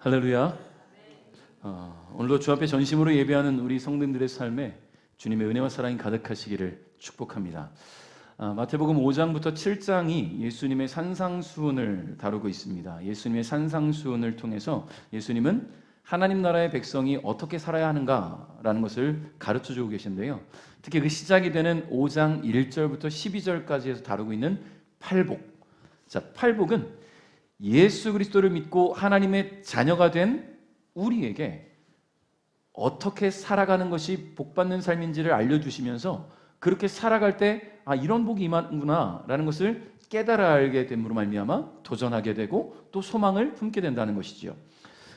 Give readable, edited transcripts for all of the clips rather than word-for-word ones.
할렐루야. 오늘도 주 앞에 전심으로 예배하는 우리 성도들의 삶에 주님의 은혜와 사랑이 가득하시기를 축복합니다. 마태복음 5장부터 7장이 예수님의 산상수훈을 다루고 있습니다. 예수님의 산상수훈을 통해서 예수님은 하나님 나라의 백성이 어떻게 살아야 하는가라는 것을 가르쳐주고 계신데요. 특히 그 시작이 되는 5장 1절부터 12절까지 해서 다루고 있는 팔복. 자, 팔복은 예수 그리스도를 믿고 하나님의 자녀가 된 우리에게 어떻게 살아가는 것이 복받는 삶인지를 알려주시면서 그렇게 살아갈 때 이런 복이 임하는구나 라는 것을 깨달아 알게 됨으로 말미암아 도전하게 되고 또 소망을 품게 된다는 것이지요.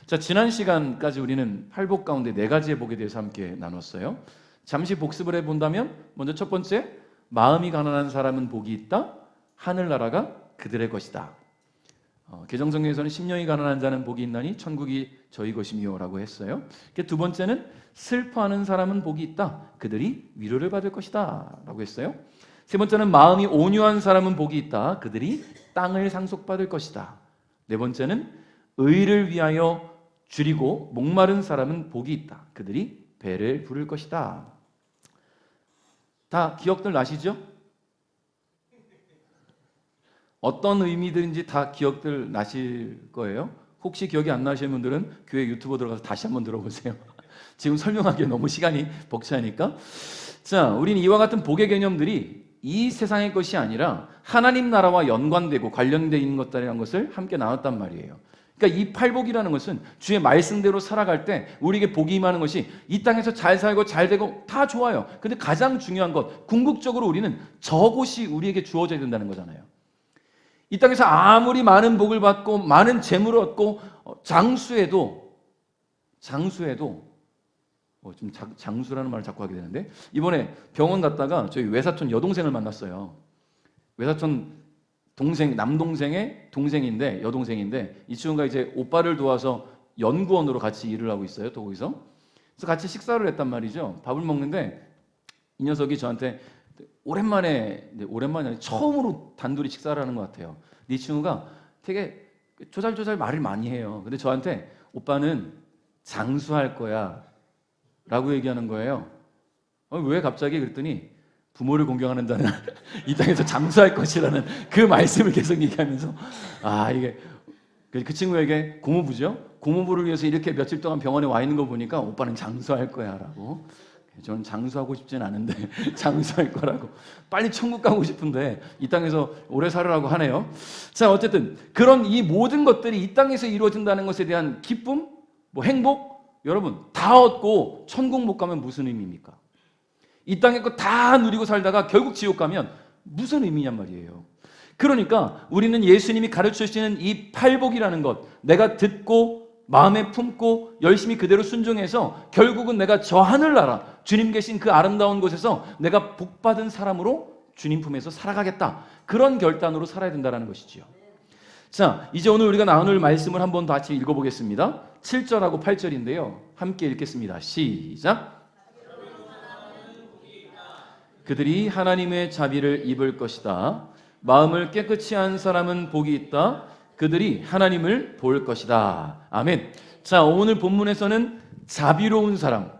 자, 지난 시간까지 우리는 팔복 가운데 4가지의 복에 대해서 함께 나눴어요. 잠시 복습을 해본다면 먼저 첫 번째, 마음이 가난한 사람은 복이 있다. 하늘나라가 그들의 것이다. 개정성경에서는 심령이 가난한 자는 복이 있나니 천국이 저희 것이며 라고 했어요. 두 번째는 슬퍼하는 사람은 복이 있다. 그들이 위로를 받을 것이다 라고 했어요. 세 번째는 마음이 온유한 사람은 복이 있다. 그들이 땅을 상속받을 것이다. 네 번째는 의를 위하여 줄이고 목마른 사람은 복이 있다. 그들이 배를 부를 것이다. 다 기억들 나시죠? 어떤 의미든지 다 기억들 나실 거예요. 혹시 기억이 안 나시는 분들은 교회 유튜브 들어가서 다시 한번 들어보세요. 지금 설명하기에 너무 시간이 벅차니까. 자, 우리는 이와 같은 복의 개념들이 이 세상의 것이 아니라 하나님 나라와 연관되고 관련되어 있는 것들이라는 것을 함께 나눴단 말이에요. 그러니까 이 팔복이라는 것은 주의 말씀대로 살아갈 때 우리에게 복이 임하는 것이 이 땅에서 잘 살고 잘 되고 다 좋아요. 근데 가장 중요한 것, 궁극적으로 우리는 저곳이 우리에게 주어져야 된다는 거잖아요. 이 땅에서 아무리 많은 복을 받고 많은 재물을 얻고 장수해도 좀 장수라는 말을 자꾸 하게 되는데, 이번에 병원 갔다가 저희 외사촌 여동생을 만났어요. 외사촌 동생, 남동생의 동생인데 여동생인데 이 친구가 이제 오빠를 도와서 연구원으로 같이 일을 하고 있어요. 또 거기서. 그래서 같이 식사를 했단 말이죠. 밥을 먹는데 이 녀석이 저한테 오랜만에 처음으로 단둘이 식사를 하는 것 같아요. 이 친구가 되게 조잘조잘 말을 많이 해요. 근데 저한테 오빠는 장수할 거야 라고 얘기하는 거예요. 왜 갑자기? 그랬더니 부모를 공경하는 자는 이 땅에서 장수할 것이라는 그 말씀을 계속 얘기하면서 이게 그 친구에게 고모부죠. 고모부를 위해서 이렇게 며칠 동안 병원에 와 있는 거 보니까 오빠는 장수할 거야 라고. 저는 장수하고 싶진 않은데 장수할 거라고. 빨리 천국 가고 싶은데 이 땅에서 오래 살으라고 하네요. 자, 어쨌든 그런 이 모든 것들이 이 땅에서 이루어진다는 것에 대한 기쁨, 행복, 여러분 다 얻고 천국 못 가면 무슨 의미입니까? 이 땅에 거 다 누리고 살다가 결국 지옥 가면 무슨 의미냔 말이에요. 그러니까 우리는 예수님이 가르쳐 주시는 이 팔복이라는 것, 내가 듣고 마음에 품고 열심히 그대로 순종해서 결국은 내가 저 하늘나라, 주님 계신 그 아름다운 곳에서 내가 복받은 사람으로 주님 품에서 살아가겠다. 그런 결단으로 살아야 된다는 것이지요. 자, 이제 오늘 우리가 나눌 말씀을 한번 같이 읽어보겠습니다. 7절하고 8절인데요. 함께 읽겠습니다. 시작. 그들이 하나님의 자비를 입을 것이다. 마음을 깨끗이 한 사람은 복이 있다. 그들이 하나님을 볼 것이다. 아멘. 자, 오늘 본문에서는 자비로운 사람,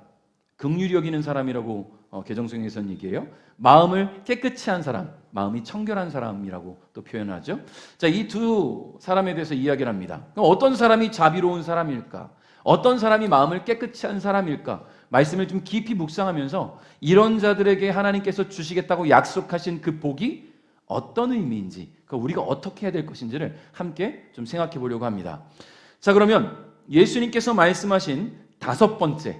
긍휼히 여기는 사람이라고 개정성에서는 얘기해요. 마음을 깨끗이 한 사람, 마음이 청결한 사람이라고 또 표현하죠. 자, 이 두 사람에 대해서 이야기를 합니다. 그럼 어떤 사람이 자비로운 사람일까? 어떤 사람이 마음을 깨끗이 한 사람일까? 말씀을 좀 깊이 묵상하면서 이런 자들에게 하나님께서 주시겠다고 약속하신 그 복이 어떤 의미인지, 우리가 어떻게 해야 될 것인지를 함께 좀 생각해 보려고 합니다. 자, 그러면 예수님께서 말씀하신 5번째,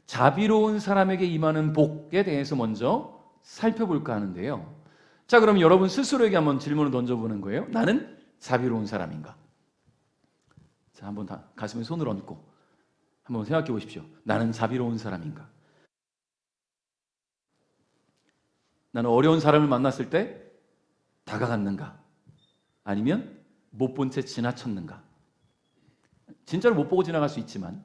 자비로운 사람에게 임하는 복에 대해서 먼저 살펴볼까 하는데요. 자, 그럼 여러분 스스로에게 한번 질문을 던져보는 거예요. 나는 자비로운 사람인가? 자, 한번 다 가슴에 손을 얹고 한번 생각해 보십시오. 나는 자비로운 사람인가? 나는 어려운 사람을 만났을 때 다가갔는가? 아니면 못 본 채 지나쳤는가? 진짜로 못 보고 지나갈 수 있지만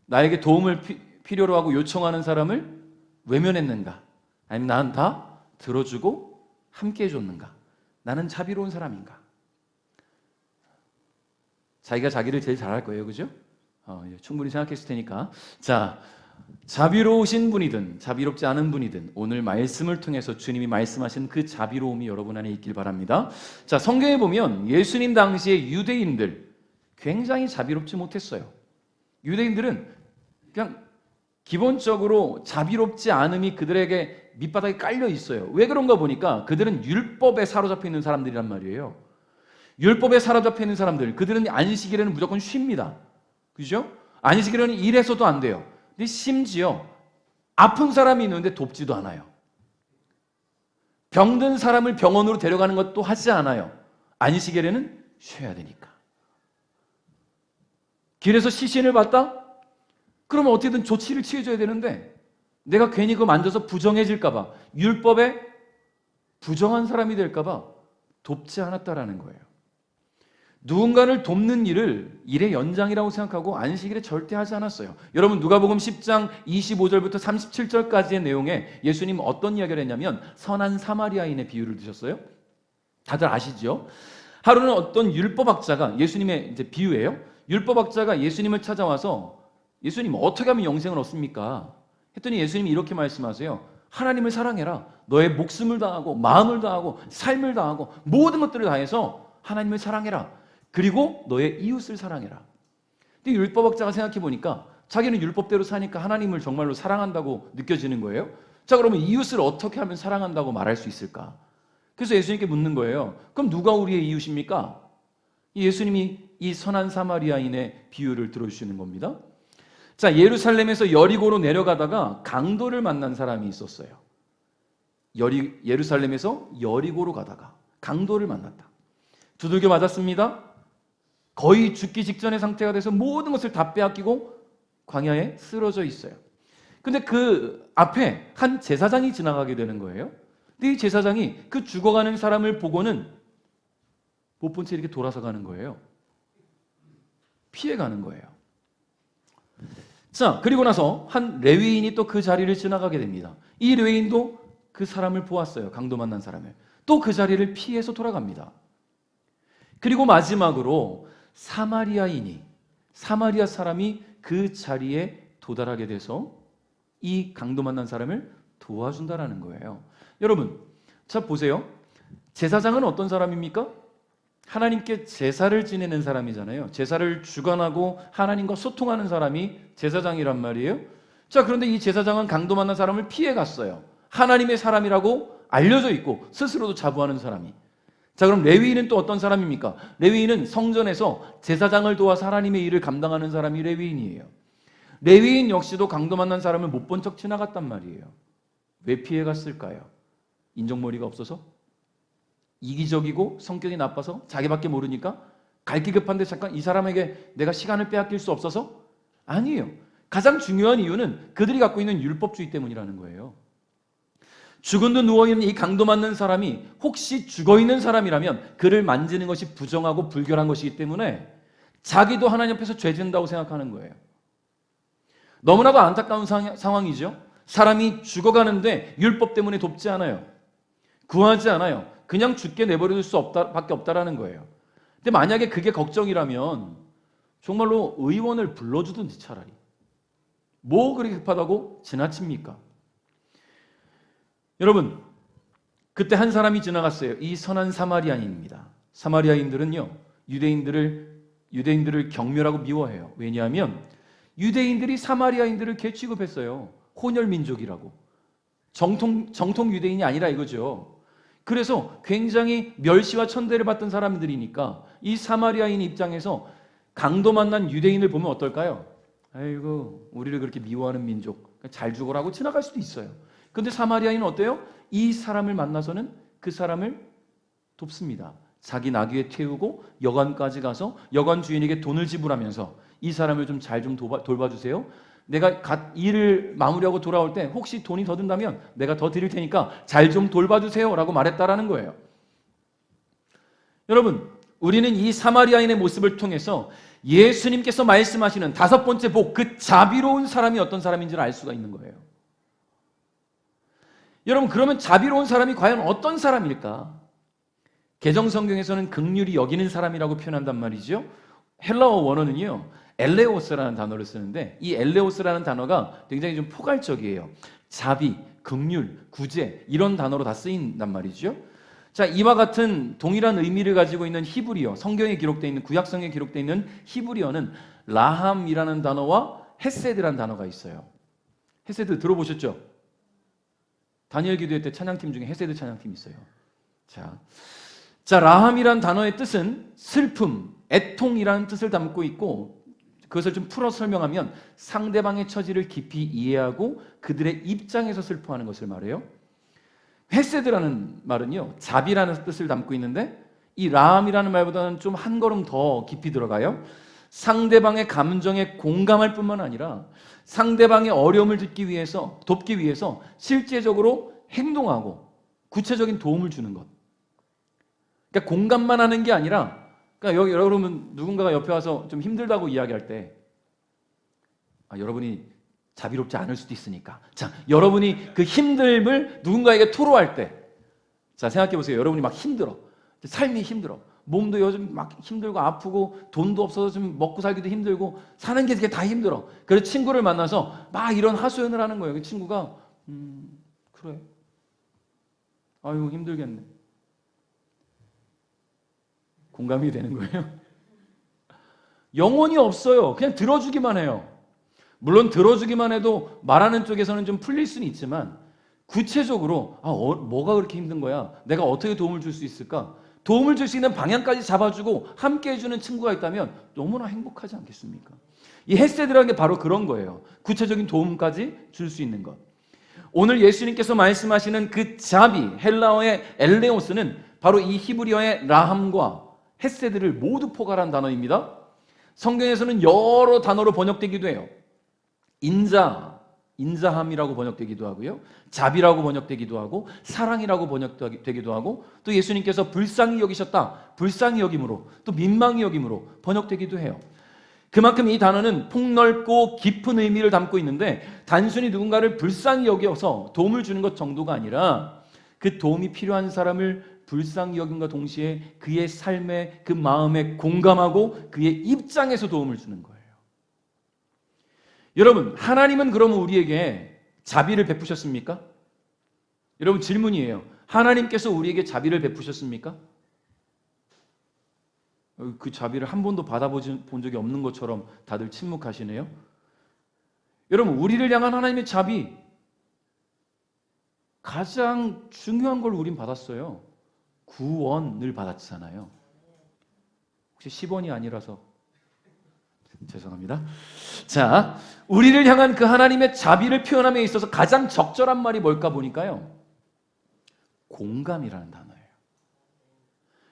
나에게 도움을 필요로 하고 요청하는 사람을 외면했는가? 아니면 나는 다 들어주고 함께 해줬는가? 나는 자비로운 사람인가? 자기가 자기를 제일 잘할 거예요, 그죠? 충분히 생각했을 테니까. 자, 자비로우신 분이든 자비롭지 않은 분이든 오늘 말씀을 통해서 주님이 말씀하신 그 자비로움이 여러분 안에 있길 바랍니다. 자, 성경에 보면 예수님 당시의 유대인들 굉장히 자비롭지 못했어요. 유대인들은 그냥 기본적으로 자비롭지 않음이 그들에게 밑바닥에 깔려 있어요. 왜 그런가 보니까 그들은 율법에 사로잡혀 있는 사람들이란 말이에요. 율법에 사로잡혀 있는 사람들, 그들은 안식일에는 무조건 쉽니다. 그죠? 안식일에는 일해서도 안 돼요. 근데 심지어 아픈 사람이 있는데 돕지도 않아요. 병든 사람을 병원으로 데려가는 것도 하지 않아요. 안식일에는 쉬어야 되니까. 길에서 시신을 봤다? 그러면 어떻게든 조치를 취해줘야 되는데 내가 괜히 그거 만져서 부정해질까 봐, 율법에 부정한 사람이 될까 봐 돕지 않았다라는 거예요. 누군가를 돕는 일을 일의 연장이라고 생각하고 안식일에 절대 하지 않았어요. 여러분 누가복음 10장 25절부터 37절까지의 내용에 예수님 어떤 이야기를 했냐면 선한 사마리아인의 비유를 드셨어요. 다들 아시죠? 하루는 어떤 율법학자가, 예수님의 이제 비유예요. 율법학자가 예수님을 찾아와서 예수님 어떻게 하면 영생을 얻습니까? 했더니 예수님이 이렇게 말씀하세요. 하나님을 사랑해라. 너의 목숨을 다하고 마음을 다하고 삶을 다하고 모든 것들을 다해서 하나님을 사랑해라. 그리고 너의 이웃을 사랑해라. 근데 율법학자가 생각해 보니까 자기는 율법대로 사니까 하나님을 정말로 사랑한다고 느껴지는 거예요. 자, 그러면 이웃을 어떻게 하면 사랑한다고 말할 수 있을까? 그래서 예수님께 묻는 거예요. 그럼 누가 우리의 이웃입니까? 예수님이 이 선한 사마리아인의 비유를 들어주시는 겁니다. 자, 예루살렘에서 여리고로 내려가다가 강도를 만난 사람이 있었어요. 예루살렘에서 여리고로 가다가 강도를 만났다. 두들겨 맞았습니다. 거의 죽기 직전의 상태가 돼서 모든 것을 다 빼앗기고 광야에 쓰러져 있어요. 근데 그 앞에 한 제사장이 지나가게 되는 거예요. 근데 이 제사장이 그 죽어가는 사람을 보고는 못 본 채 이렇게 돌아서 가는 거예요. 피해가는 거예요. 자, 그리고 나서 한 레위인이 또 그 자리를 지나가게 됩니다. 이 레위인도 그 사람을 보았어요. 강도 만난 사람을. 또 그 자리를 피해서 돌아갑니다. 그리고 마지막으로 사마리아 사람이 그 자리에 도달하게 돼서 이 강도 만난 사람을 도와준다라는 거예요. 여러분, 자 보세요. 제사장은 어떤 사람입니까? 하나님께 제사를 지내는 사람이잖아요. 제사를 주관하고 하나님과 소통하는 사람이 제사장이란 말이에요. 자, 그런데 이 제사장은 강도 만난 사람을 피해 갔어요. 하나님의 사람이라고 알려져 있고 스스로도 자부하는 사람이. 자, 그럼 레위인은 또 어떤 사람입니까? 레위인은 성전에서 제사장을 도와서 하나님의 일을 감당하는 사람이 레위인이에요. 레위인 역시도 강도 만난 사람을 못 본 척 지나갔단 말이에요. 왜 피해 갔을까요? 인정머리가 없어서? 이기적이고 성격이 나빠서? 자기밖에 모르니까? 갈 길 급한데 잠깐 이 사람에게 내가 시간을 빼앗길 수 없어서? 아니에요. 가장 중요한 이유는 그들이 갖고 있는 율법주의 때문이라는 거예요. 죽은 듯 누워있는 이 강도 맞는 사람이 혹시 죽어있는 사람이라면 그를 만지는 것이 부정하고 불결한 것이기 때문에 자기도 하나님 앞에서 죄 짓는다고 생각하는 거예요. 너무나도 안타까운 상황이죠. 사람이 죽어가는데 율법 때문에 돕지 않아요. 구하지 않아요. 그냥 죽게 내버려둘 밖에 없다라는 거예요. 근데 만약에 그게 걱정이라면 정말로 의원을 불러주든지 차라리. 뭐 그렇게 급하다고 지나칩니까? 여러분, 그때 한 사람이 지나갔어요. 이 선한 사마리아인입니다. 사마리아인들은요, 유대인들을 경멸하고 미워해요. 왜냐하면 유대인들이 사마리아인들을 개 취급했어요. 혼혈 민족이라고. 정통 유대인이 아니라 이거죠. 그래서 굉장히 멸시와 천대를 받던 사람들이니까 이 사마리아인 입장에서 강도 만난 유대인을 보면 어떨까요? 아이고, 우리를 그렇게 미워하는 민족, 잘 죽어라고 지나갈 수도 있어요. 근데 사마리아인은 어때요? 이 사람을 만나서는 그 사람을 돕습니다. 자기 나귀에 태우고 여관까지 가서 여관 주인에게 돈을 지불하면서 이 사람을 좀 잘 좀 돌봐주세요. 내가 일을 마무리하고 돌아올 때 혹시 돈이 더 든다면 내가 더 드릴 테니까 잘 좀 돌봐주세요 라고 말했다라는 거예요. 여러분, 우리는 이 사마리아인의 모습을 통해서 예수님께서 말씀하시는 다섯 번째 복, 그 자비로운 사람이 어떤 사람인지를 알 수가 있는 거예요. 여러분, 그러면 자비로운 사람이 과연 어떤 사람일까? 개정성경에서는 긍휼히 여기는 사람이라고 표현한단 말이죠. 헬라어 원어는요, 엘레오스라는 단어를 쓰는데 이 엘레오스라는 단어가 굉장히 좀 포괄적이에요. 자비, 긍휼, 구제 이런 단어로 다 쓰인단 말이죠. 자, 이와 같은 동일한 의미를 가지고 있는 히브리어, 성경에 기록되어 있는 구약성에 기록되어 있는 히브리어는 라함이라는 단어와 헤세드라는 단어가 있어요. 헤세드 들어보셨죠? 다니엘 기도회 때 찬양팀 중에 헤세드 찬양팀이 있어요. 자, 라함이란 단어의 뜻은 슬픔, 애통이라는 뜻을 담고 있고 그것을 좀 풀어 설명하면 상대방의 처지를 깊이 이해하고 그들의 입장에서 슬퍼하는 것을 말해요. 헤세드라는 말은요, 자비라는 뜻을 담고 있는데 이 라함이라는 말보다는 좀 한 걸음 더 깊이 들어가요. 상대방의 감정에 공감할 뿐만 아니라 상대방의 어려움을 돕기 위해서 실제적으로 행동하고 구체적인 도움을 주는 것. 그러니까 공감만 하는 게 아니라, 그러니까 여러분 누군가가 옆에 와서 좀 힘들다고 이야기할 때, 여러분이 자비롭지 않을 수도 있으니까, 자, 여러분이 그 힘듦을 누군가에게 토로할 때, 자, 생각해 보세요. 여러분이 막 힘들어, 삶이 힘들어, 몸도 요즘 막 힘들고 아프고 돈도 없어서 좀 먹고 살기도 힘들고 사는 게 다 힘들어. 그래서 친구를 만나서 막 이런 하소연을 하는 거예요. 그 친구가 그래, 아유 힘들겠네. 공감이 되는 거예요? 영혼이 없어요. 그냥 들어주기만 해요. 물론 들어주기만 해도 말하는 쪽에서는 좀 풀릴 수는 있지만 구체적으로 뭐가 그렇게 힘든 거야? 내가 어떻게 도움을 줄 수 있을까? 도움을 줄 수 있는 방향까지 잡아주고 함께 해주는 친구가 있다면 너무나 행복하지 않겠습니까? 이 헤세드라는 게 바로 그런 거예요. 구체적인 도움까지 줄 수 있는 것. 오늘 예수님께서 말씀하시는 그 자비, 헬라어의 엘레오스는 바로 이 히브리어의 라함과 헤세드를 모두 포괄한 단어입니다. 성경에서는 여러 단어로 번역되기도 해요. 인자함이라고 번역되기도 하고요. 자비라고 번역되기도 하고 사랑이라고 번역되기도 하고 또 예수님께서 불쌍히 여기셨다, 불쌍히 여김으로 또 민망히 여김으로 번역되기도 해요. 그만큼 이 단어는 폭넓고 깊은 의미를 담고 있는데 단순히 누군가를 불쌍히 여겨서 도움을 주는 것 정도가 아니라 그 도움이 필요한 사람을 불쌍히 여김과 동시에 그의 삶에 그 마음에 공감하고 그의 입장에서 도움을 주는 거예요. 여러분, 하나님은 그러면 우리에게 자비를 베푸셨습니까? 여러분, 질문이에요. 하나님께서 우리에게 자비를 베푸셨습니까? 그 자비를 한 번도 받아본 적이 없는 것처럼 다들 침묵하시네요. 여러분, 우리를 향한 하나님의 자비, 가장 중요한 걸 우린 받았어요. 구원을 받았잖아요. 혹시 10원이 아니라서 죄송합니다. 자, 우리를 향한 그 하나님의 자비를 표현함에 있어서 가장 적절한 말이 뭘까 보니까요, 공감이라는 단어예요.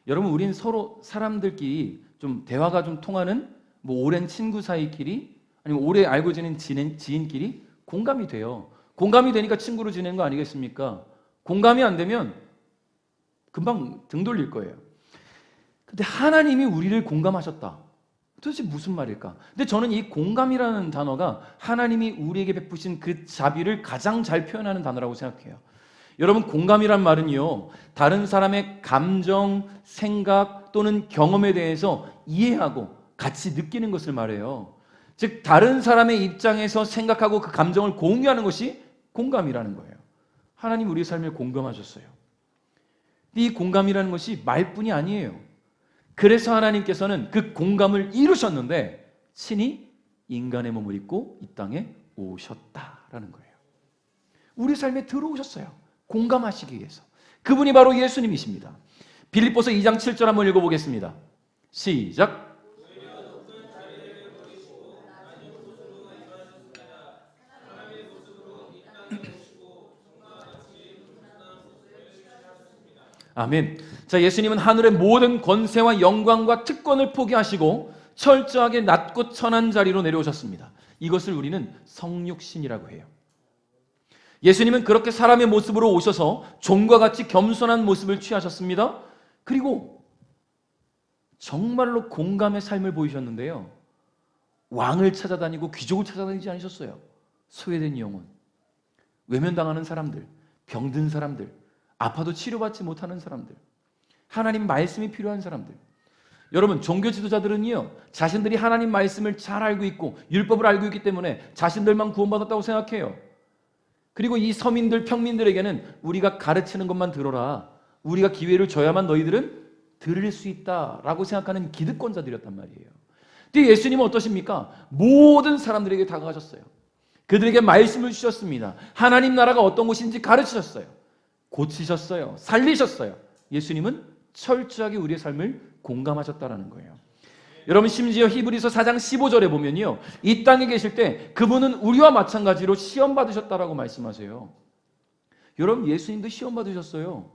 여러분, 우린 서로 사람들끼리 좀 대화가 좀 통하는 뭐 오랜 친구 사이끼리 아니면 오래 알고 지낸 지인끼리 공감이 돼요. 공감이 되니까 친구로 지내는 거 아니겠습니까? 공감이 안 되면 금방 등 돌릴 거예요. 근데 하나님이 우리를 공감하셨다. 도대체 무슨 말일까? 근데 저는 이 공감이라는 단어가 하나님이 우리에게 베푸신 그 자비를 가장 잘 표현하는 단어라고 생각해요. 여러분, 공감이란 말은요, 다른 사람의 감정, 생각 또는 경험에 대해서 이해하고 같이 느끼는 것을 말해요. 즉, 다른 사람의 입장에서 생각하고 그 감정을 공유하는 것이 공감이라는 거예요. 하나님 우리의 삶을 공감하셨어요. 이 공감이라는 것이 말뿐이 아니에요. 그래서 하나님께서는 그 공감을 이루셨는데 친히 인간의 몸을 입고 이 땅에 오셨다라는 거예요. 우리 삶에 들어오셨어요. 공감하시기 위해서. 그분이 바로 예수님이십니다. 빌립보서 2장 7절 한번 읽어보겠습니다. 시작. 아멘. 자, 예수님은 하늘의 모든 권세와 영광과 특권을 포기하시고 철저하게 낮고 천한 자리로 내려오셨습니다. 이것을 우리는 성육신이라고 해요. 예수님은 그렇게 사람의 모습으로 오셔서 종과 같이 겸손한 모습을 취하셨습니다. 그리고 정말로 공감의 삶을 보이셨는데요, 왕을 찾아다니고 귀족을 찾아다니지 않으셨어요. 소외된 영혼, 외면당하는 사람들, 병든 사람들, 아파도 치료받지 못하는 사람들, 하나님 말씀이 필요한 사람들, 여러분, 종교 지도자들은요, 자신들이 하나님 말씀을 잘 알고 있고 율법을 알고 있기 때문에 자신들만 구원받았다고 생각해요. 그리고 이 서민들, 평민들에게는 우리가 가르치는 것만 들어라, 우리가 기회를 줘야만 너희들은 들을 수 있다라고 생각하는 기득권자들이었단 말이에요. 근데 예수님은 어떠십니까? 모든 사람들에게 다가가셨어요. 그들에게 말씀을 주셨습니다. 하나님 나라가 어떤 곳인지 가르치셨어요. 고치셨어요. 살리셨어요. 예수님은 철저하게 우리의 삶을 공감하셨다라는 거예요. 여러분, 심지어 히브리서 4장 15절에 보면요, 이 땅에 계실 때 그분은 우리와 마찬가지로 시험 받으셨다라고 말씀하세요. 여러분, 예수님도 시험 받으셨어요.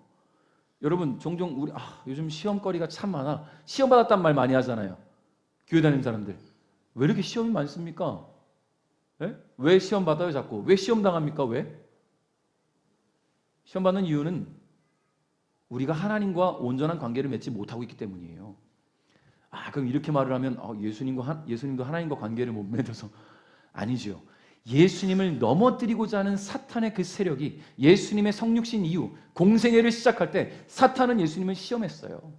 여러분, 종종 우리 요즘 시험거리가 참 많아. 시험 받았단 말 많이 하잖아요. 교회 다니는 사람들. 왜 이렇게 시험이 많습니까? 네? 왜 시험 받아요 자꾸? 왜 시험 당합니까? 왜? 시험 받는 이유는 우리가 하나님과 온전한 관계를 맺지 못하고 있기 때문이에요. 그럼 이렇게 말을 하면 예수님도 하나님과 관계를 못 맺어서 아니죠. 예수님을 넘어뜨리고자 하는 사탄의 그 세력이 예수님의 성육신 이후 공생애를 시작할 때 사탄은 예수님을 시험했어요.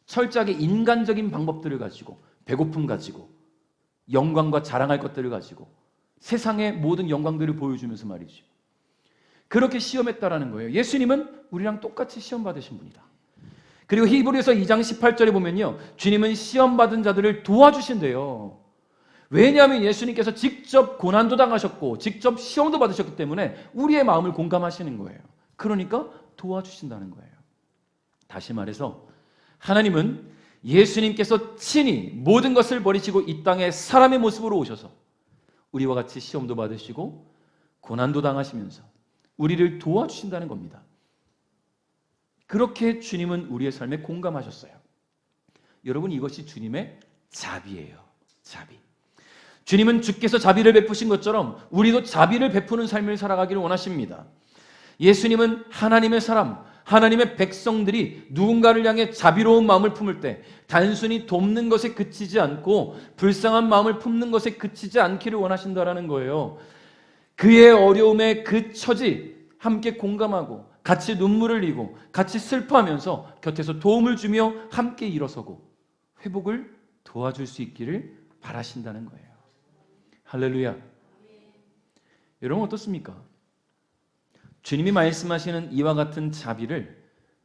철저하게 인간적인 방법들을 가지고, 배고픔 가지고, 영광과 자랑할 것들을 가지고, 세상의 모든 영광들을 보여주면서 말이죠. 그렇게 시험했다라는 거예요. 예수님은 우리랑 똑같이 시험 받으신 분이다. 그리고 히브리서 2장 18절에 보면요, 주님은 시험 받은 자들을 도와주신대요. 왜냐하면 예수님께서 직접 고난도 당하셨고 직접 시험도 받으셨기 때문에 우리의 마음을 공감하시는 거예요. 그러니까 도와주신다는 거예요. 다시 말해서 하나님은 예수님께서 친히 모든 것을 버리시고 이 땅에 사람의 모습으로 오셔서 우리와 같이 시험도 받으시고 고난도 당하시면서 우리를 도와주신다는 겁니다. 그렇게 주님은 우리의 삶에 공감하셨어요. 여러분, 이것이 주님의 자비예요. 자비. 주님은 주께서 자비를 베푸신 것처럼 우리도 자비를 베푸는 삶을 살아가기를 원하십니다. 예수님은 하나님의 사람, 하나님의 백성들이 누군가를 향해 자비로운 마음을 품을 때 단순히 돕는 것에 그치지 않고 불쌍한 마음을 품는 것에 그치지 않기를 원하신다라는 거예요. 그의 어려움에 그 처지 함께 공감하고 같이 눈물을 흘리고 같이 슬퍼하면서 곁에서 도움을 주며 함께 일어서고 회복을 도와줄 수 있기를 바라신다는 거예요. 할렐루야. 여러분, 어떻습니까? 주님이 말씀하시는 이와 같은 자비를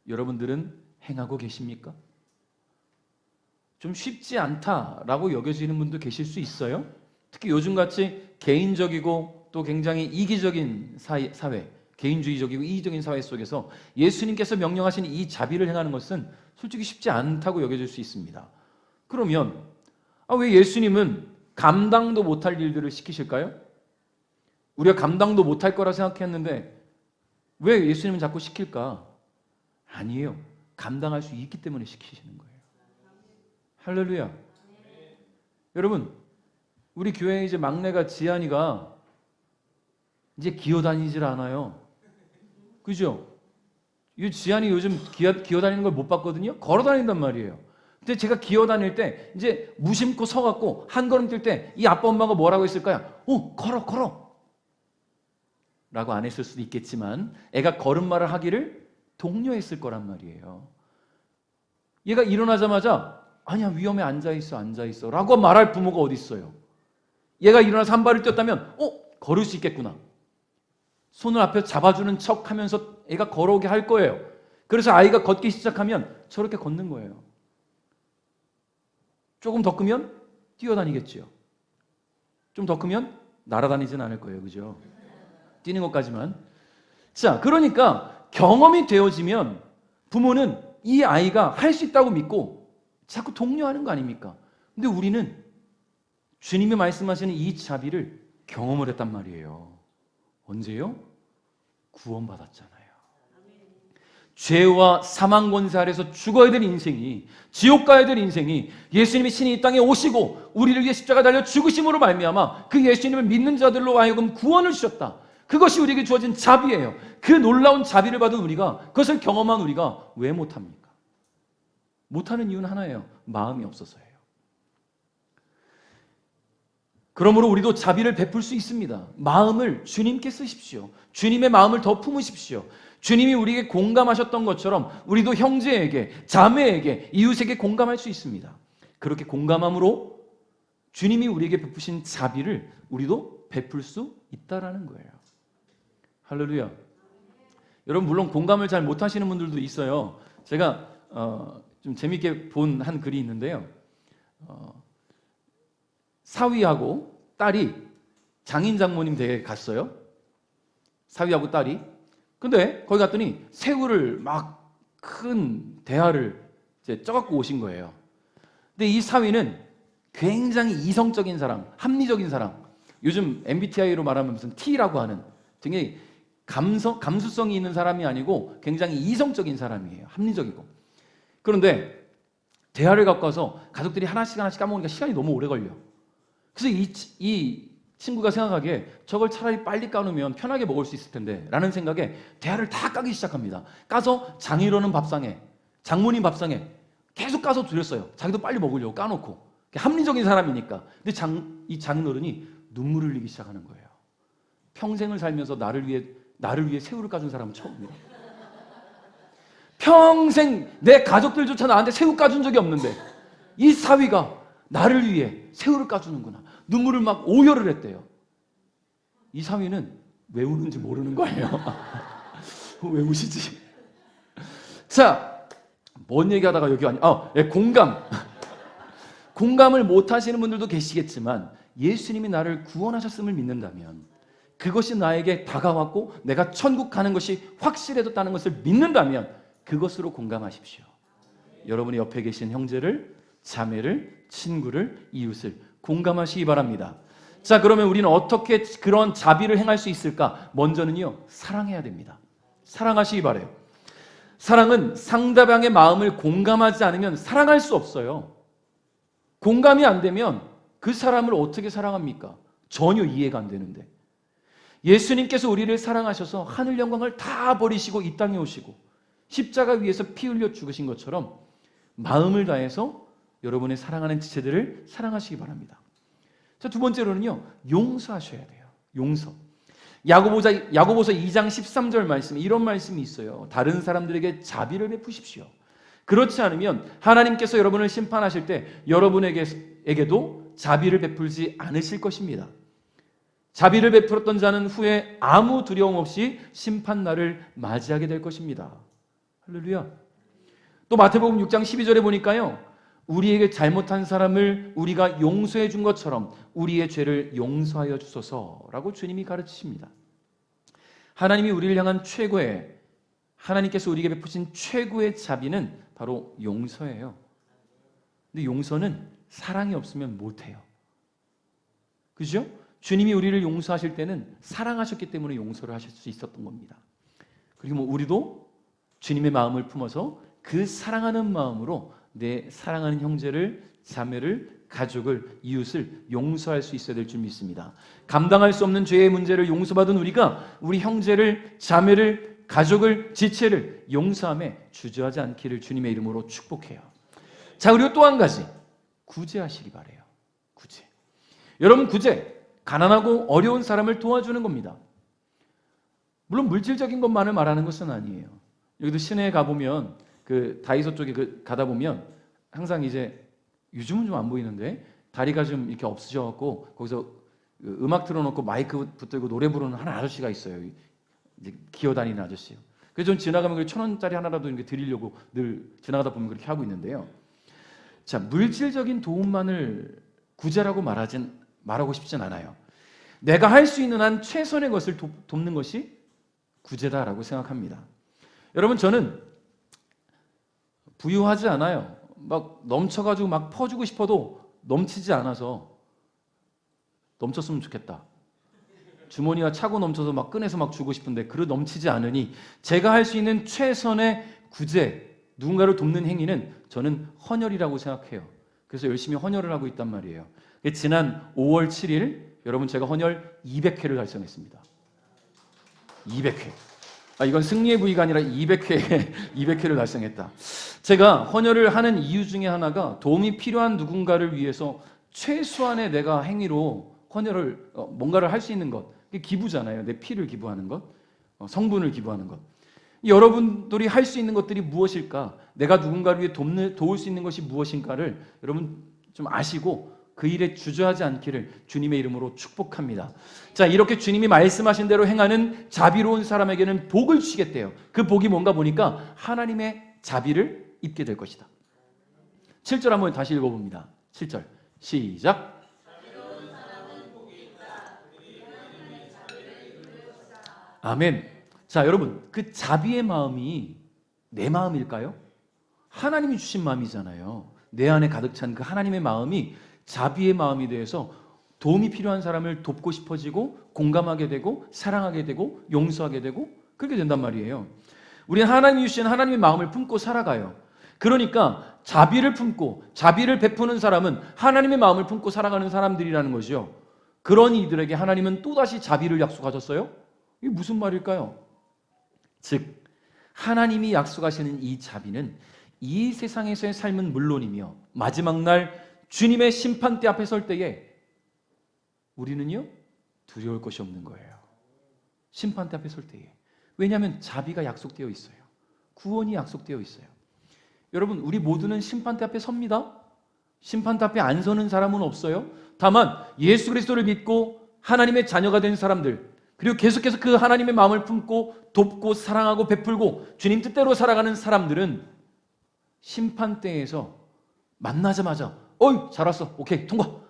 여러분들은 행하고 계십니까? 좀 쉽지 않다라고 여겨지는 분도 계실 수 있어요. 특히 요즘같이 개인적이고 또 굉장히 이기적인 사회, 개인주의적이고 이기적인 사회 속에서 예수님께서 명령하신 이 자비를 행하는 것은 솔직히 쉽지 않다고 여겨질 수 있습니다. 그러면 왜 예수님은 감당도 못할 일들을 시키실까요? 우리가 감당도 못할 거라 생각했는데 왜 예수님은 자꾸 시킬까? 아니에요. 감당할 수 있기 때문에 시키시는 거예요. 할렐루야. 여러분, 우리 교회 이제 막내가 지한이가 이제 기어다니질 않아요. 그죠? 이 지한이 요즘 기어다니는 걸 못 봤거든요. 걸어다닌단 말이에요. 근데 제가 기어다닐 때 이제 무심코 서갖고 한 걸음 뛸 때 이 아빠 엄마가 뭐라고 했을까요? 걸어 라고 안 했을 수도 있겠지만 애가 걸음마를 하기를 독려했을 거란 말이에요. 얘가 일어나자마자 아니야, 위험해, 앉아있어 라고 말할 부모가 어디 있어요. 얘가 일어나서 한 발을 뛰었다면 걸을 수 있겠구나, 손을 앞에 잡아주는 척 하면서 애가 걸어오게 할 거예요. 그래서 아이가 걷기 시작하면 저렇게 걷는 거예요. 조금 더 크면 뛰어다니겠죠. 좀 더 크면 날아다니진 않을 거예요. 그죠? 뛰는 것까지만. 자, 그러니까 경험이 되어지면 부모는 이 아이가 할 수 있다고 믿고 자꾸 독려하는 거 아닙니까? 근데 우리는 주님이 말씀하시는 이 자비를 경험을 했단 말이에요. 언제요? 구원받았잖아요. 죄와 사망 권세 아래서 죽어야 될 인생이, 지옥 가야 될 인생이 예수님이 신이 이 땅에 오시고 우리를 위해 십자가 달려 죽으심으로 말미암아 그 예수님을 믿는 자들로 하여금 구원을 주셨다. 그것이 우리에게 주어진 자비예요. 그 놀라운 자비를 받은 우리가, 그것을 경험한 우리가 왜 못합니까? 못하는 이유는 하나예요. 마음이 없어서예요. 그러므로 우리도 자비를 베풀 수 있습니다. 마음을 주님께 쓰십시오. 주님의 마음을 더 품으십시오. 주님이 우리에게 공감하셨던 것처럼 우리도 형제에게, 자매에게, 이웃에게 공감할 수 있습니다. 그렇게 공감함으로 주님이 우리에게 베푸신 자비를 우리도 베풀 수 있다라는 거예요. 할렐루야. 여러분, 물론 공감을 잘 못하시는 분들도 있어요. 제가 좀 재밌게 본 한 글이 있는데요. 사위하고 딸이 장인 장모님 댁에 갔어요. 사위하고 딸이. 근데 거기 갔더니 새우를 막 큰 대하를 이제 쪄갖고 오신 거예요. 근데 이 사위는 굉장히 이성적인 사람, 합리적인 사람. 요즘 MBTI로 말하면 무슨 T라고 하는 굉장히 감수성이 있는 사람이 아니고 굉장히 이성적인 사람이에요. 합리적이고. 그런데 대하를 갖고 와서 가족들이 하나씩 까먹으니까 시간이 너무 오래 걸려. 그래서 이 친구가 생각하기에 저걸 차라리 빨리 까놓으면 편하게 먹을 수 있을 텐데 라는 생각에 대하를 다 까기 시작합니다. 까서 장인어른 밥상에, 장모님 밥상에 계속 까서 드렸어요. 자기도 빨리 먹으려고 까놓고. 합리적인 사람이니까. 근데 이 장인어른이 눈물을 흘리기 시작하는 거예요. 평생을 살면서 나를 위해 새우를 까준 사람은 처음이에요. 평생 내 가족들조차 나한테 새우 까준 적이 없는데 이 사위가 나를 위해 새우를 까주는구나. 눈물을 막 오열을 했대요. 이 사위는 왜 우는지 모르는 거예요. 왜 우시지? 자, 뭔 얘기하다가 여기 왔냐? 공감. 공감을 못 하시는 분들도 계시겠지만 예수님이 나를 구원하셨음을 믿는다면, 그것이 나에게 다가왔고 내가 천국 가는 것이 확실해졌다는 것을 믿는다면 그것으로 공감하십시오. 여러분이 옆에 계신 형제를, 자매를, 친구를, 이웃을 공감하시기 바랍니다. 자, 그러면 우리는 어떻게 그런 자비를 행할 수 있을까? 먼저는요, 사랑해야 됩니다. 사랑하시기 바라요. 사랑은 상대방의 마음을 공감하지 않으면 사랑할 수 없어요. 공감이 안 되면 그 사람을 어떻게 사랑합니까? 전혀 이해가 안 되는데. 예수님께서 우리를 사랑하셔서 하늘 영광을 다 버리시고 이 땅에 오시고 십자가 위에서 피 흘려 죽으신 것처럼 마음을 다해서 여러분의 사랑하는 지체들을 사랑하시기 바랍니다. 자, 두 번째로는요, 용서하셔야 돼요. 용서. 야고보서 2장 13절 말씀에 이런 말씀이 있어요. 다른 사람들에게 자비를 베푸십시오. 그렇지 않으면 하나님께서 여러분을 심판하실 때 여러분에게도 자비를 베풀지 않으실 것입니다. 자비를 베풀었던 자는 후에 아무 두려움 없이 심판날을 맞이하게 될 것입니다. 할렐루야. 또 마태복음 6장 12절에 보니까요, 우리에게 잘못한 사람을 우리가 용서해 준 것처럼 우리의 죄를 용서하여 주소서라고 주님이 가르치십니다. 하나님이 우리를 향한 하나님께서 우리에게 베푸신 최고의 자비는 바로 용서예요. 근데 용서는 사랑이 없으면 못해요. 그죠? 주님이 우리를 용서하실 때는 사랑하셨기 때문에 용서를 하실 수 있었던 겁니다. 그리고 우리도 주님의 마음을 품어서 그 사랑하는 마음으로 내 사랑하는 형제를, 자매를, 가족을, 이웃을 용서할 수 있어야 될 줄 믿습니다. 감당할 수 없는 죄의 문제를 용서받은 우리가 우리 형제를, 자매를, 가족을, 지체를 용서함에 주저하지 않기를 주님의 이름으로 축복해요. 자, 그리고 또 한 가지, 구제하시기 바라요. 구제. 여러분, 구제, 가난하고 어려운 사람을 도와주는 겁니다. 물론 물질적인 것만을 말하는 것은 아니에요. 여기도 시내에 가보면 그 다이소 쪽에 가다 보면 항상 이제 요즘은 좀 안 보이는데 다리가 좀 이렇게 없으셔갖고 거기서 음악 틀어놓고 마이크 붙들고 노래 부르는 한 아저씨가 있어요. 이제 기어다니는 아저씨요. 그래서 좀 지나가면 1,000원짜리 하나라도 이렇게 드리려고 늘 지나가다 보면 그렇게 하고 있는데요. 자, 물질적인 도움만을 구제라고 말하고 싶진 않아요. 내가 할 수 있는 한 최선의 것을 돕는 것이 구제다라고 생각합니다. 여러분, 저는 부유하지 않아요. 막 넘쳐가지고 막 퍼주고 싶어도 넘치지 않아서 넘쳤으면 좋겠다. 주머니가 차고 넘쳐서 막 꺼내서 막 주고 싶은데 그릇 넘치지 않으니 제가 할 수 있는 최선의 구제, 누군가를 돕는 행위는 저는 헌혈이라고 생각해요. 그래서 열심히 헌혈을 하고 있단 말이에요. 지난 5월 7일 여러분, 제가 헌혈 200회를 달성했습니다. 200회. 이건 승리의 부위가 아니라 200회를 달성했다. 제가 헌혈을 하는 이유 중에 하나가 도움이 필요한 누군가를 위해서 최소한의 내가 행위로 헌혈을 뭔가를 할 수 있는 것, 그게 기부잖아요. 내 피를 기부하는 것, 성분을 기부하는 것. 여러분들이 할 수 있는 것들이 무엇일까? 내가 누군가를 위해 도울 수 있는 것이 무엇인가를 여러분 좀 아시고 그 일에 주저하지 않기를 주님의 이름으로 축복합니다. 자, 이렇게 주님이 말씀하신 대로 행하는 자비로운 사람에게는 복을 주시겠대요. 그 복이 뭔가 보니까 하나님의 자비를 입게 될 것이다. 7절 한번 다시 읽어봅니다. 7절 시작. 아멘. 자, 여러분, 그 자비의 마음이 내 마음일까요? 하나님이 주신 마음이잖아요. 내 안에 가득 찬 그 하나님의 마음이 자비의 마음이 되어서 도움이 필요한 사람을 돕고 싶어지고 공감하게 되고 사랑하게 되고 용서하게 되고 그렇게 된단 말이에요. 우리는 하나님이 주신 하나님의 마음을 품고 살아가요. 그러니까 자비를 품고 자비를 베푸는 사람은 하나님의 마음을 품고 살아가는 사람들이라는 거죠. 그런 이들에게 하나님은 또다시 자비를 약속하셨어요. 이게 무슨 말일까요? 즉 하나님이 약속하시는 이 자비는 이 세상에서의 삶은 물론이며 마지막 날 주님의 심판대 앞에 설 때에 우리는요 두려울 것이 없는 거예요. 심판대 앞에 설 때에. 왜냐하면 자비가 약속되어 있어요. 구원이 약속되어 있어요. 여러분, 우리 모두는 심판대 앞에 섭니다. 심판대 앞에 안 서는 사람은 없어요. 다만 예수 그리스도를 믿고 하나님의 자녀가 된 사람들, 그리고 계속해서 그 하나님의 마음을 품고 돕고 사랑하고 베풀고 주님 뜻대로 살아가는 사람들은 심판대에서 만나자마자 어이 잘 왔어, 오케이 통과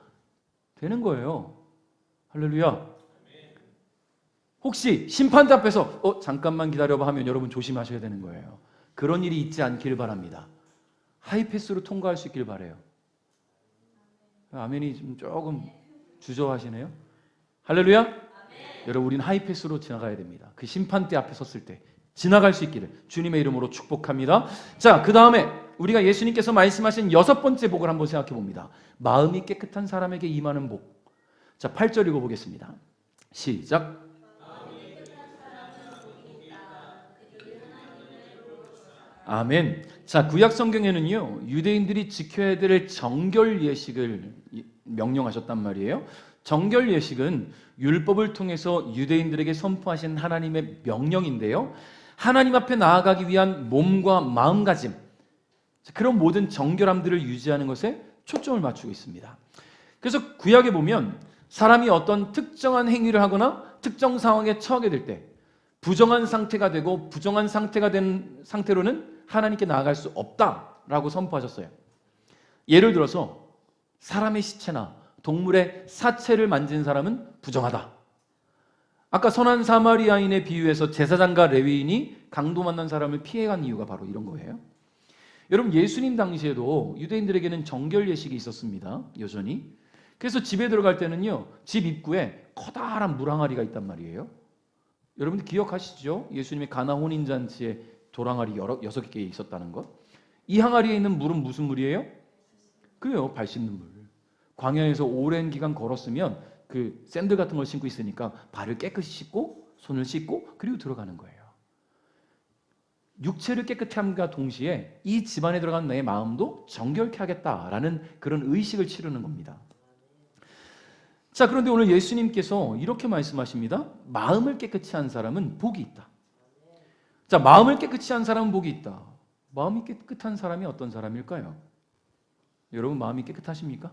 되는 거예요. 할렐루야. 혹시 심판대 앞에서 잠깐만 기다려봐 하면 여러분 조심하셔야 되는 거예요. 그런 일이 있지 않기를 바랍니다. 하이패스로 통과할 수 있길 바라요. 아멘이 좀 조금 주저하시네요. 할렐루야. 여러분, 우리는 하이패스로 지나가야 됩니다. 그 심판대 앞에 섰을 때 지나갈 수 있기를 주님의 이름으로 축복합니다. 자, 그 다음에 우리가 예수님께서 말씀하신 6번째 복을 한번 생각해 봅니다. 마음이 깨끗한 사람에게 임하는 복. 자, 8절 읽어보겠습니다. 시작. 아멘. 자, 구약 성경에는요 유대인들이 지켜야 될 정결 예식을 명령하셨단 말이에요. 정결 예식은 율법을 통해서 유대인들에게 선포하신 하나님의 명령인데요, 하나님 앞에 나아가기 위한 몸과 마음가짐, 그런 모든 정결함들을 유지하는 것에 초점을 맞추고 있습니다. 그래서 구약에 보면 사람이 어떤 특정한 행위를 하거나 특정 상황에 처하게 될 때 부정한 상태가 되고 부정한 상태가 된 상태로는 하나님께 나아갈 수 없다라고 선포하셨어요. 예를 들어서 사람의 시체나 동물의 사체를 만진 사람은 부정하다. 아까 선한 사마리아인의 비유에서 제사장과 레위인이 강도 만난 사람을 피해간 이유가 바로 이런 거예요. 여러분, 예수님 당시에도 유대인들에게는 정결 예식이 있었습니다. 여전히. 그래서 집에 들어갈 때는요 집 입구에 커다란 물항아리가 있단 말이에요. 여러분들 기억하시죠? 예수님의 가나 혼인잔치에 돌항아리 6개 있었다는 것. 이 항아리에 있는 물은 무슨 물이에요? 그래요, 발 씻는 물. 광야에서 오랜 기간 걸었으면 그 샌들 같은 걸 신고 있으니까 발을 깨끗이 씻고 손을 씻고 그리고 들어가는 거예요. 육체를 깨끗게 함과 동시에 이 집안에 들어간 내 마음도 정결케 하겠다라는 그런 의식을 치르는 겁니다. 자, 그런데 오늘 예수님께서 이렇게 말씀하십니다. 마음을 깨끗이 한 사람은 복이 있다. 자, 마음을 깨끗이 한 사람은 복이 있다. 마음이 깨끗한 사람이 어떤 사람일까요? 여러분, 마음이 깨끗하십니까?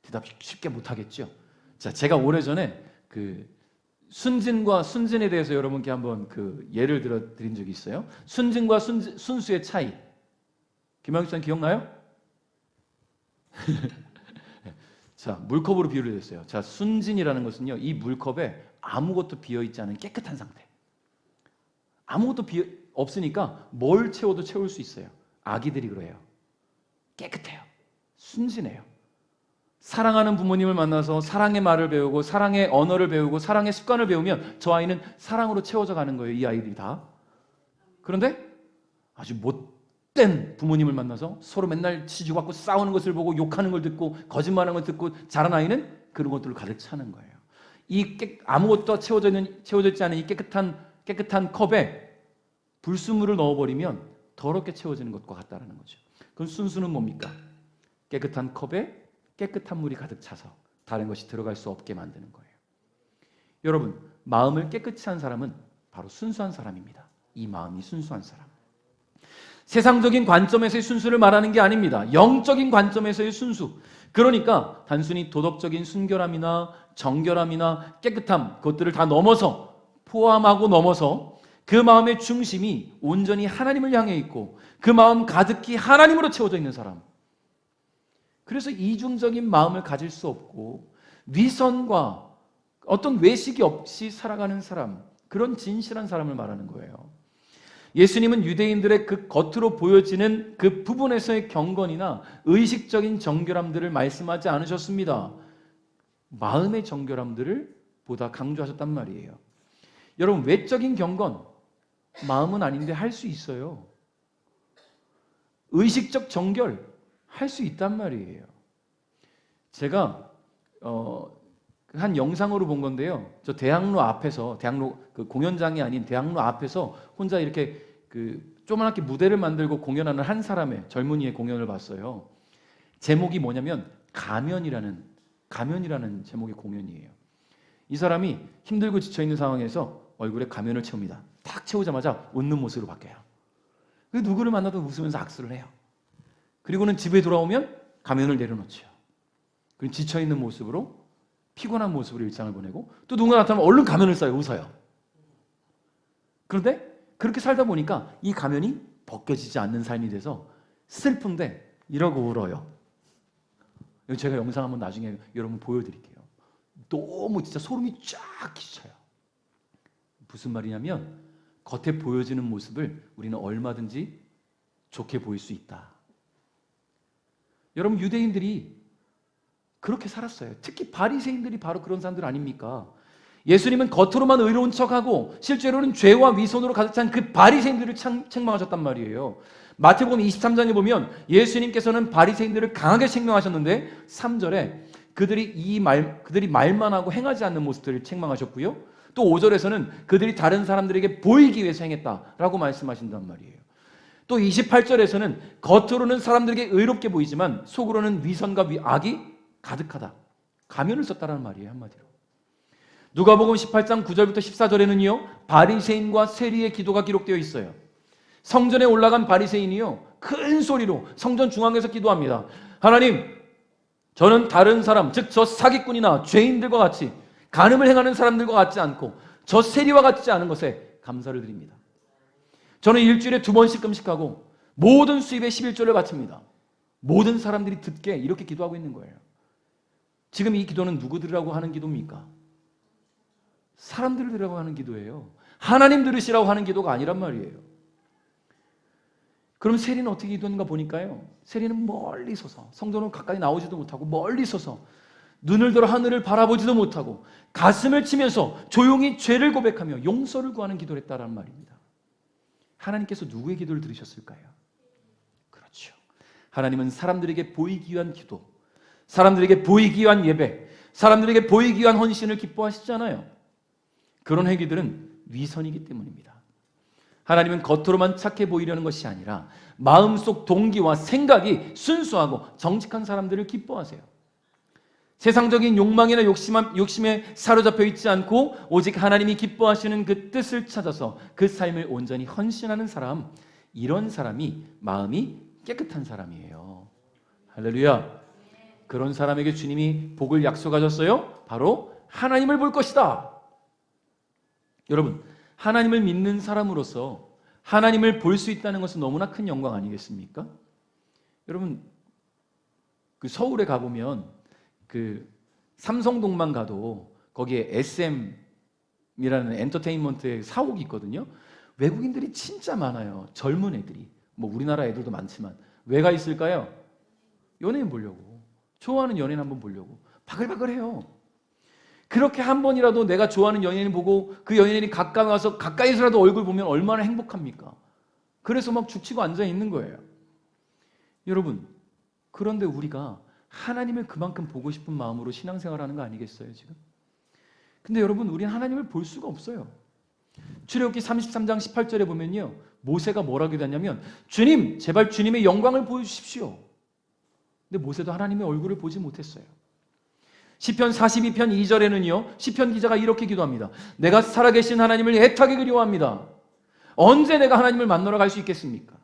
대답 쉽게 못하겠죠. 자, 제가 오래전에 그 순진과 순진에 대해서 여러분께 한번 그 예를 들어 드린 적이 있어요. 순진과 순수의 차이. 김학규 씨 기억나요? 자, 물컵으로 비유를 했어요. 자, 순진이라는 것은요, 이 물컵에 아무것도 비어있지 않은 깨끗한 상태. 아무것도 없으니까 뭘 채워도 채울 수 있어요. 아기들이 그래요. 깨끗해요. 순진해요. 사랑하는 부모님을 만나서 사랑의 말을 배우고 사랑의 언어를 배우고 사랑의 습관을 배우면 저 아이는 사랑으로 채워져 가는 거예요. 이 아이들이 다. 그런데 아주 못된 부모님을 만나서 서로 맨날 치주받고 싸우는 것을 보고 욕하는 걸 듣고 거짓말하는 걸 듣고 자란 아이는 그런 것들을 가득 차는 거예요. 이 아무것도 채워져 있지 않은 이 깨끗한 컵에 불순물을 넣어버리면 더럽게 채워지는 것과 같다는 거죠. 그럼 순수는 뭡니까? 깨끗한 컵에 깨끗한 물이 가득 차서 다른 것이 들어갈 수 없게 만드는 거예요. 여러분, 마음을 깨끗이 한 사람은 바로 순수한 사람입니다. 이 마음이 순수한 사람. 세상적인 관점에서의 순수를 말하는 게 아닙니다. 영적인 관점에서의 순수. 그러니까 단순히 도덕적인 순결함이나 정결함이나 깨끗함, 그것들을 다 넘어서, 포함하고 넘어서 그 마음의 중심이 온전히 하나님을 향해 있고 그 마음 가득히 하나님으로 채워져 있는 사람. 그래서 이중적인 마음을 가질 수 없고 위선과 어떤 외식이 없이 살아가는 사람, 그런 진실한 사람을 말하는 거예요. 예수님은 유대인들의 그 겉으로 보여지는 그 부분에서의 경건이나 의식적인 정결함들을 말씀하지 않으셨습니다. 마음의 정결함들을 보다 강조하셨단 말이에요. 여러분, 외적인 경건, 마음은 아닌데 할 수 있어요. 의식적 정결, 할 수 있단 말이에요. 제가 한 영상으로 본 건데요. 저 대학로 앞에서, 대학로 그 공연장이 아닌 대학로 앞에서 혼자 이렇게 그 조그맣게 무대를 만들고 공연하는 한 사람의 젊은이의 공연을 봤어요. 제목이 뭐냐면 가면이라는 제목의 공연이에요. 이 사람이 힘들고 지쳐 있는 상황에서 얼굴에 가면을 채웁니다. 탁 채우자마자 웃는 모습으로 바뀌어요. 누구를 만나도 웃으면서 악수를 해요. 그리고는 집에 돌아오면 가면을 내려놓죠. 그리고 지쳐 있는 모습으로, 피곤한 모습으로 일상을 보내고, 또 누군가 나타나면 얼른 가면을 써요. 웃어요. 그런데 그렇게 살다 보니까 이 가면이 벗겨지지 않는 삶이 돼서 슬픈데 이러고 울어요. 제가 영상 한번 나중에 여러분 보여드릴게요. 너무 진짜 소름이 쫙 끼쳐요. 무슨 말이냐면 겉에 보여지는 모습을 우리는 얼마든지 좋게 보일 수 있다. 여러분, 유대인들이 그렇게 살았어요. 특히 바리새인들이 바로 그런 사람들 아닙니까? 예수님은 겉으로만 의로운 척하고 실제로는 죄와 위선으로 가득 찬 그 바리새인들을 책망하셨단 말이에요. 마태복음 23장에 보면 예수님께서는 바리새인들을 강하게 책망하셨는데 3절에 그들이 말만 하고 행하지 않는 모습들을 책망하셨고요. 또 5절에서는 그들이 다른 사람들에게 보이기 위해서 행했다라고 말씀하신단 말이에요. 또 28절에서는 겉으로는 사람들에게 의롭게 보이지만 속으로는 위선과 악이 가득하다. 가면을 썼다라는 말이에요, 한마디로. 누가복음 18장 9절부터 14절에는요, 바리새인과 세리의 기도가 기록되어 있어요. 성전에 올라간 바리새인이요, 큰 소리로 성전 중앙에서 기도합니다. 하나님, 저는 다른 사람, 즉 저 사기꾼이나 죄인들과 같이 간음을 행하는 사람들과 같지 않고 저 세리와 같지 않은 것에 감사를 드립니다. 저는 일주일에 2번씩 금식하고 모든 수입의 11조를 바칩니다. 모든 사람들이 듣게 이렇게 기도하고 있는 거예요. 지금 이 기도는 누구 들으라고 하는 기도입니까? 사람들 들으라고 하는 기도예요. 하나님 들으시라고 하는 기도가 아니란 말이에요. 그럼 세리는 어떻게 기도하는가 보니까요, 세리는 멀리 서서, 성도는 가까이 나오지도 못하고 멀리 서서 눈을 들어 하늘을 바라보지도 못하고 가슴을 치면서 조용히 죄를 고백하며 용서를 구하는 기도를 했다라는 말입니다. 하나님께서 누구의 기도를 들으셨을까요? 그렇죠. 하나님은 사람들에게 보이기 위한 기도, 사람들에게 보이기 위한 예배, 사람들에게 보이기 위한 헌신을 기뻐하시잖아요. 그런 행위들은 위선이기 때문입니다. 하나님은 겉으로만 착해 보이려는 것이 아니라 마음속 동기와 생각이 순수하고 정직한 사람들을 기뻐하세요. 세상적인 욕망이나 욕심에 사로잡혀 있지 않고 오직 하나님이 기뻐하시는 그 뜻을 찾아서 그 삶을 온전히 헌신하는 사람, 이런 사람이 마음이 깨끗한 사람이에요. 할렐루야. 그런 사람에게 주님이 복을 약속하셨어요. 바로 하나님을 볼 것이다. 여러분, 하나님을 믿는 사람으로서 하나님을 볼 수 있다는 것은 너무나 큰 영광 아니겠습니까? 여러분, 그 서울에 가보면 그 삼성동만 가도 거기에 SM이라는 엔터테인먼트의 사옥이 있거든요. 외국인들이 진짜 많아요. 젊은 애들이. 뭐 우리나라 애들도 많지만. 왜 가 있을까요? 연예인 보려고. 좋아하는 연예인 한번 보려고. 바글바글해요. 그렇게 한 번이라도 내가 좋아하는 연예인 보고 그 연예인이 가까이 와서 가까이서라도 얼굴 보면 얼마나 행복합니까? 그래서 막 죽치고 앉아 있는 거예요. 여러분, 그런데 우리가 하나님을 그만큼 보고 싶은 마음으로 신앙생활하는 거 아니겠어요, 지금? 근데 여러분, 우리는 하나님을 볼 수가 없어요. 출애굽기 33장 18절에 보면요, 모세가 뭐라고 했냐면 주님, 제발 주님의 영광을 보여주십시오. 근데 모세도 하나님의 얼굴을 보지 못했어요. 시편 42편 2절에는요. 시편 기자가 이렇게 기도합니다. 내가 살아계신 하나님을 애타게 그리워합니다. 언제 내가 하나님을 만나러 갈 수 있겠습니까?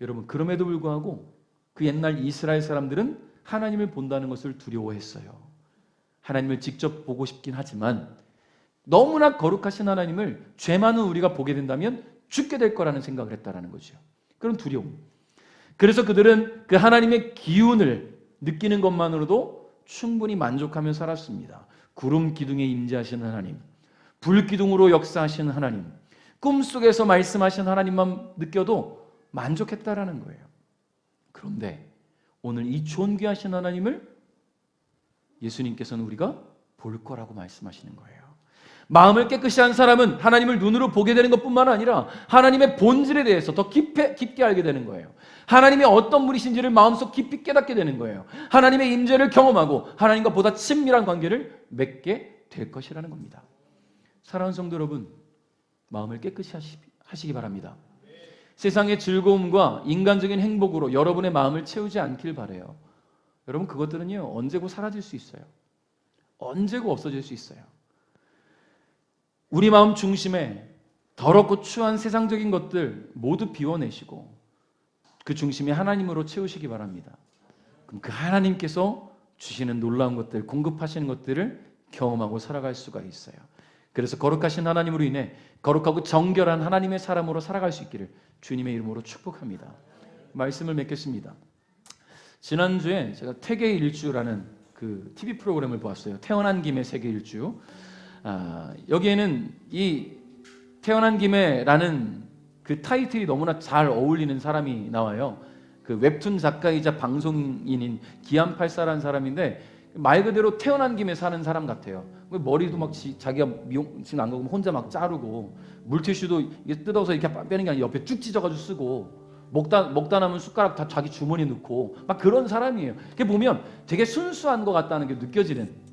여러분, 그럼에도 불구하고 그 옛날 이스라엘 사람들은 하나님을 본다는 것을 두려워했어요. 하나님을 직접 보고 싶긴 하지만 너무나 거룩하신 하나님을 죄 많은 우리가 보게 된다면 죽게 될 거라는 생각을 했다라는 거죠. 그런 두려움. 그래서 그들은 그 하나님의 기운을 느끼는 것만으로도 충분히 만족하며 살았습니다. 구름 기둥에 임재하시는 하나님, 불 기둥으로 역사하시는 하나님, 꿈속에서 말씀하신 하나님만 느껴도 만족했다라는 거예요. 그런데 오늘 이 존귀하신 하나님을 예수님께서는 우리가 볼 거라고 말씀하시는 거예요. 마음을 깨끗이 한 사람은 하나님을 눈으로 보게 되는 것뿐만 아니라 하나님의 본질에 대해서 더 깊게 알게 되는 거예요. 하나님이 어떤 분이신지를 마음속 깊이 깨닫게 되는 거예요. 하나님의 임재를 경험하고 하나님과 보다 친밀한 관계를 맺게 될 것이라는 겁니다. 사랑하는 성도 여러분, 마음을 깨끗이 하시기 바랍니다. 세상의 즐거움과 인간적인 행복으로 여러분의 마음을 채우지 않길 바라요. 여러분, 그것들은요, 언제고 사라질 수 있어요. 언제고 없어질 수 있어요. 우리 마음 중심에 더럽고 추한 세상적인 것들 모두 비워내시고 그 중심에 하나님으로 채우시기 바랍니다. 그럼 그 하나님께서 주시는 놀라운 것들, 공급하시는 것들을 경험하고 살아갈 수가 있어요. 그래서 거룩하신 하나님으로 인해 거룩하고 정결한 하나님의 사람으로 살아갈 수 있기를 주님의 이름으로 축복합니다. 말씀을 맺겠습니다. 지난주에 제가 태계일주라는 그 TV 프로그램을 보았어요. 태어난 김에 세계일주. 여기에는 이 태어난 김에라는 그 타이틀이 너무나 잘 어울리는 사람이 나와요. 그 웹툰 작가이자 방송인인 기안84라는 사람인데 말 그대로 태어난 김에 사는 사람 같아요. 머리도 막 자기가 미용실 안 가고 혼자 막 자르고 물티슈도 이게 뜯어서 이렇게 빼는 게 아니라 옆에 쭉 찢어가지고 쓰고 먹다 남은 숟가락 다 자기 주머니에 넣고 막 그런 사람이에요. 이렇게 보면 되게 순수한 것 같다는 게 느껴지는,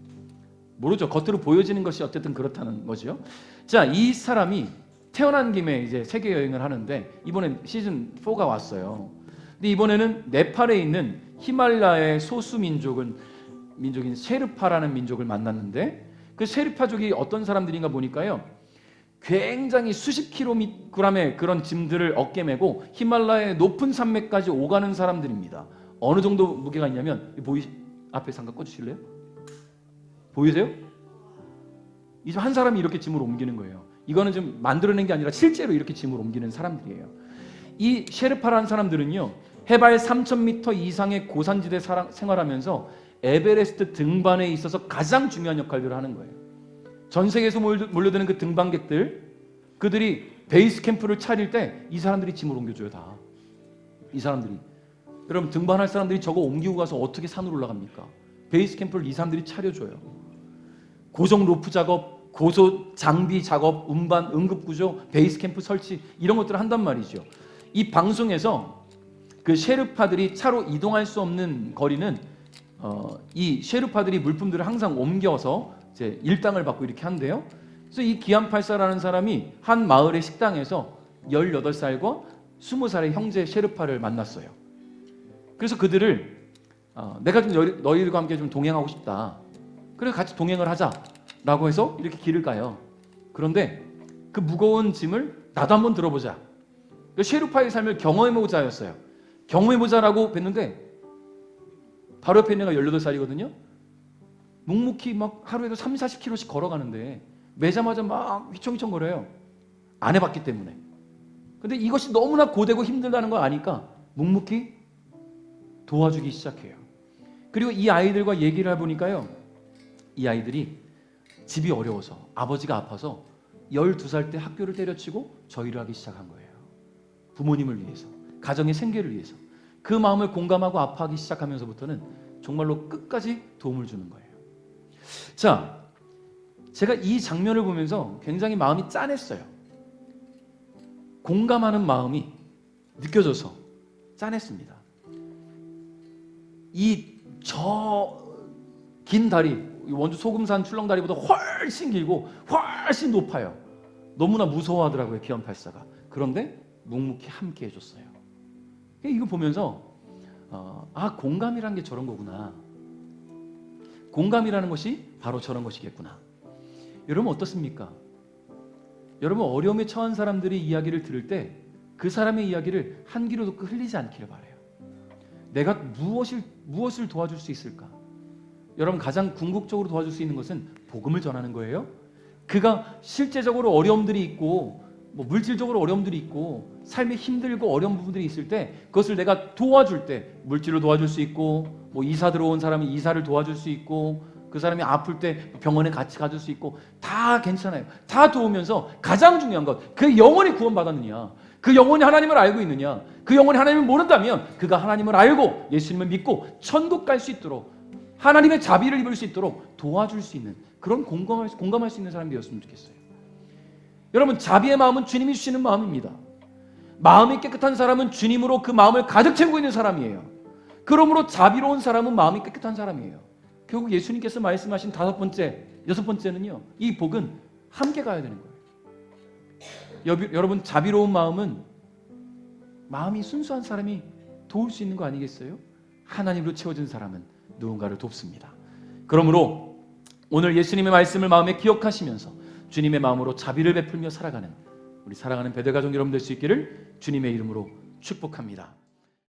모르죠. 겉으로 보여지는 것이 어쨌든 그렇다는 거죠. 자, 이 사람이 태어난 김에 이제 세계 여행을 하는데 이번에 시즌 4가 왔어요. 근데 이번에는 네팔에 있는 히말라야의 소수 민족인 셰르파라는 민족을 만났는데 그 셰르파족이 어떤 사람들인가 보니까요. 굉장히 수십 킬로그램의 그런 짐들을 어깨 메고 히말라야의 높은 산맥까지 오가는 사람들입니다. 어느 정도 무게가 있냐면 앞에 잠깐 꺼주실래요? 보이세요? 이제 한 사람이 이렇게 짐을 옮기는 거예요. 이거는 좀 만들어낸 게 아니라 실제로 이렇게 짐을 옮기는 사람들이에요. 이 셰르파라는 사람들은요, 해발 3,000m 이상의 고산지대 생활하면서 에베레스트 등반에 있어서 가장 중요한 역할들을 하는 거예요. 전 세계에서 몰려드는 그 등반객들, 그들이 베이스 캠프를 차릴 때 이 사람들이 짐을 옮겨줘요. 다 이 사람들이. 여러분, 등반할 사람들이 저거 옮기고 가서 어떻게 산으로 올라갑니까? 베이스 캠프를 이 사람들이 차려줘요. 고정 로프 작업, 고소 장비 작업, 운반, 응급구조, 베이스 캠프 설치 이런 것들을 한단 말이죠. 이 방송에서 그 셰르파들이 차로 이동할 수 없는 거리는 이 셰르파들이 물품들을 항상 옮겨서 이제 일당을 받고 이렇게 한대요. 그래서 이 기안84라는 사람이 한 마을의 식당에서 18살과 20살의 형제 셰르파를 만났어요. 그래서 그들을 내가 좀 너희들과 함께 좀 동행하고 싶다. 그래서 같이 동행을 하자라고 해서 이렇게 길을 가요. 그런데 그 무거운 짐을 나도 한번 들어보자. 셰르파의 삶을 경험해보자였어요. 경험해보자라고 뵀는데 바로 옆에 있는 애가 18살이거든요. 묵묵히 막 하루에도 30-40km씩 걸어가는데 매자마자 막 휘청휘청 거려요. 안 해봤기 때문에. 근데 이것이 너무나 고되고 힘들다는 걸 아니까 묵묵히 도와주기 시작해요. 그리고 이 아이들과 얘기를 해보니까요, 이 아이들이 집이 어려워서 아버지가 아파서 12살 때 학교를 때려치고 저일을 하기 시작한 거예요. 부모님을 위해서, 가정의 생계를 위해서. 그 마음을 공감하고 아파하기 시작하면서부터는 정말로 끝까지 도움을 주는 거예요. 자, 제가 이 장면을 보면서 굉장히 마음이 짠했어요. 공감하는 마음이 느껴져서 짠했습니다. 저 긴 다리, 원주 소금산 출렁다리보다 훨씬 길고 훨씬 높아요. 너무나 무서워하더라고요, 기안84가. 그런데 묵묵히 함께 해줬어요. 이거 보면서 공감이라는 게 저런 거구나. 공감이라는 것이 바로 저런 것이겠구나. 여러분 어떻습니까? 여러분 어려움에 처한 사람들의 이야기를 들을 때 그 사람의 이야기를 한 귀로 듣고 흘리지 않기를 바라요. 내가 무엇을 도와줄 수 있을까? 여러분 가장 궁극적으로 도와줄 수 있는 것은 복음을 전하는 거예요. 그가 실제적으로 어려움들이 있고 물질적으로 어려움들이 있고 삶에 힘들고 어려운 부분들이 있을 때 그것을 내가 도와줄 때 물질로 도와줄 수 있고 이사 들어온 사람이 이사를 도와줄 수 있고 그 사람이 아플 때 병원에 같이 가줄 수 있고 다 괜찮아요. 다 도우면서 가장 중요한 것, 그 영혼이 구원받았느냐, 그 영혼이 하나님을 알고 있느냐, 그 영혼이 하나님을 모른다면 그가 하나님을 알고 예수님을 믿고 천국 갈 수 있도록 하나님의 자비를 입을 수 있도록 도와줄 수 있는 그런 공감할 수 있는 사람이 되었으면 좋겠어요. 여러분 자비의 마음은 주님이 주시는 마음입니다. 마음이 깨끗한 사람은 주님으로 그 마음을 가득 채우고 있는 사람이에요. 그러므로 자비로운 사람은 마음이 깨끗한 사람이에요. 결국 예수님께서 말씀하신 5번째, 6번째는요. 이 복은 함께 가야 되는 거예요. 여러분 자비로운 마음이 순수한 사람이 도울 수 있는 거 아니겠어요? 하나님으로 채워진 사람은 누군가를 돕습니다. 그러므로 오늘 예수님의 말씀을 마음에 기억하시면서 주님의 마음으로 자비를 베풀며 살아가는 우리 사랑하는 베델 가족 여러분 될 수 있기를 주님의 이름으로 축복합니다.